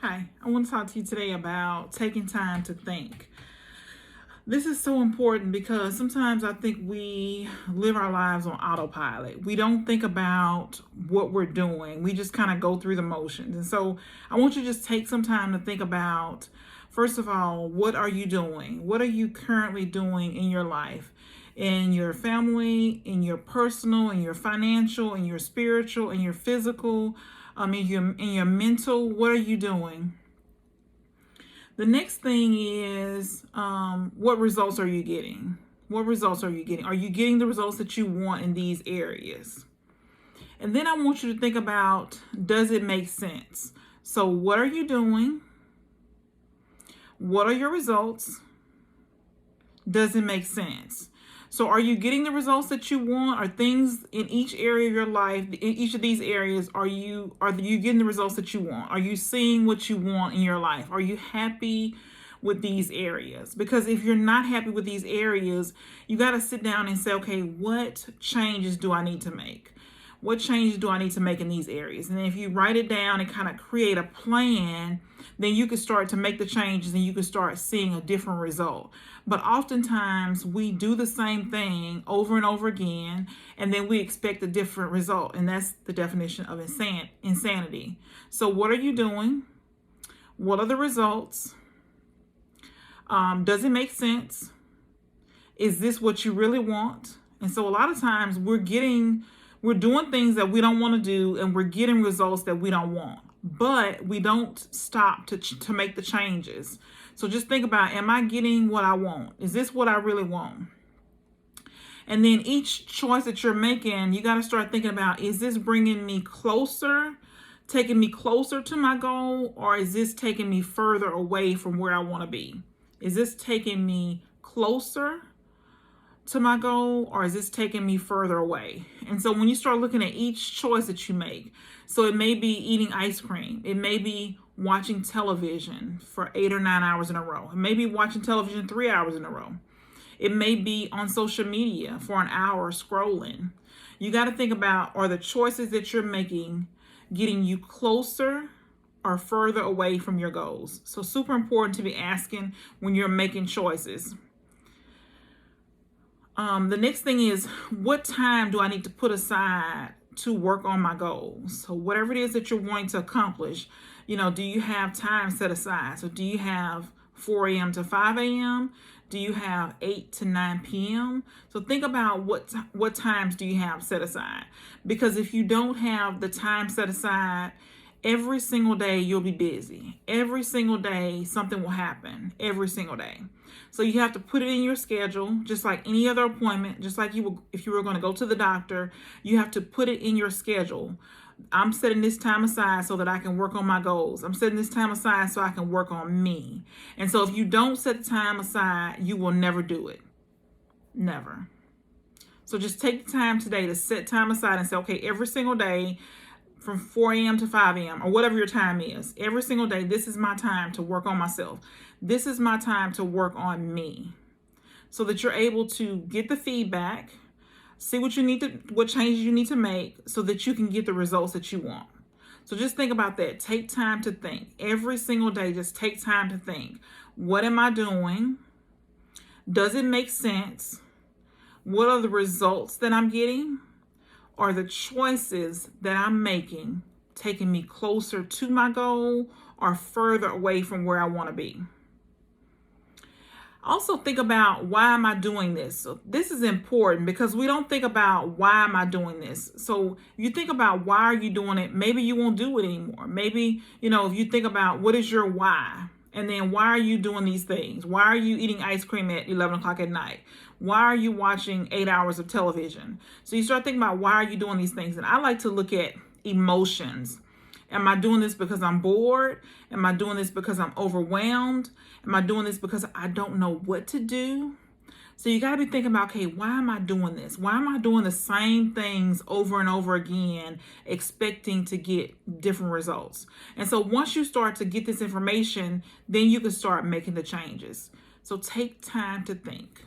Hi, I want to talk to you today about taking time to think. This is so important because sometimes I think we live our lives on autopilot. We don't think about what we're doing. We just kind of go through the motions. And so I want you to just take some time to think about, first of all, what are you doing? What are you currently doing in your life? In your family, in your personal, in your financial, in your spiritual, in your physical, in your mental, what are you doing? The next thing is, what results are you getting? What results are you getting? Are you getting the results that you want in these areas? And then I want you to think about, does it make sense? So what are you doing? What are your results? Does it make sense? So are you getting the results that you want? Are things in each area of your life, in each of these areas, are you getting the results that you want? Are you seeing what you want in your life? Are you happy with these areas? Because if you're not happy with these areas, you got to sit down and say, okay, what changes do I need to make? What changes do I need to make in these areas? And if you write it down and kind of create a plan, then you can start to make the changes and you can start seeing a different result. But oftentimes we do the same thing over and over again, and then we expect a different result. And that's the definition of insanity. So what are you doing? What are the results? Does it make sense? Is this what you really want? And so a lot of times we're doing things that we don't want to do, and we're getting results that we don't want, but we don't stop to make the changes. So just think about, am I getting what I want? Is this what I really want? And then each choice that you're making, you got to start thinking about, is this bringing me closer, taking me closer to my goal, or is this taking me further away from where I want to be? Is this taking me closer to my goal, or is this taking me further away? And so when you start looking at each choice that you make, so it may be eating ice cream, it may be watching television for 8 or 9 hours in a row, it may be watching television 3 hours in a row, it may be on social media for an hour scrolling. You got to think about, are the choices that you're making getting you closer or further away from your goals? So super important to be asking when you're making choices. The next thing is, what time do I need to put aside to work on my goals? So whatever it is that you're wanting to accomplish, do you have time set aside? So do you have 4 a.m. to 5 a.m.? Do you have 8 to 9 p.m.? So think about what times do you have set aside? Because if you don't have the time set aside, every single day you'll be busy. Every single day something will happen. Every single day. So you have to put it in your schedule, just like any other appointment, just like if you were going to go to the doctor, you have to put it in your schedule. I'm setting this time aside so that I can work on my goals. I'm setting this time aside so I can work on me. And so if you don't set the time aside, you will never do it. Never. So just take the time today to set time aside and say, okay, every single day from 4 a.m. to 5 a.m. or whatever your time is, every single day, this is my time to work on myself. This is my time to work on me, so that you're able to get the feedback, see what changes you need to make so that you can get the results that you want. So just think about that. Take time to think. Every single day, just take time to think. What am I doing? Does it make sense? What are the results that I'm getting? Are the choices that I'm making taking me closer to my goal or further away from where I want to be? Also think about, why am I doing this? So this is important because we don't think about, why am I doing this? So you think about, why are you doing it? Maybe you won't do it anymore. Maybe, if you think about, what is your why? And then, why are you doing these things? Why are you eating ice cream at 11 o'clock at night? Why are you watching 8 hours of television? So you start thinking about, why are you doing these things? And I like to look at emotions. Am I doing this because I'm bored? Am I doing this because I'm overwhelmed? Am I doing this because I don't know what to do? So you got to be thinking about, okay, why am I doing this? Why am I doing the same things over and over again, expecting to get different results? And so once you start to get this information, then you can start making the changes. So take time to think.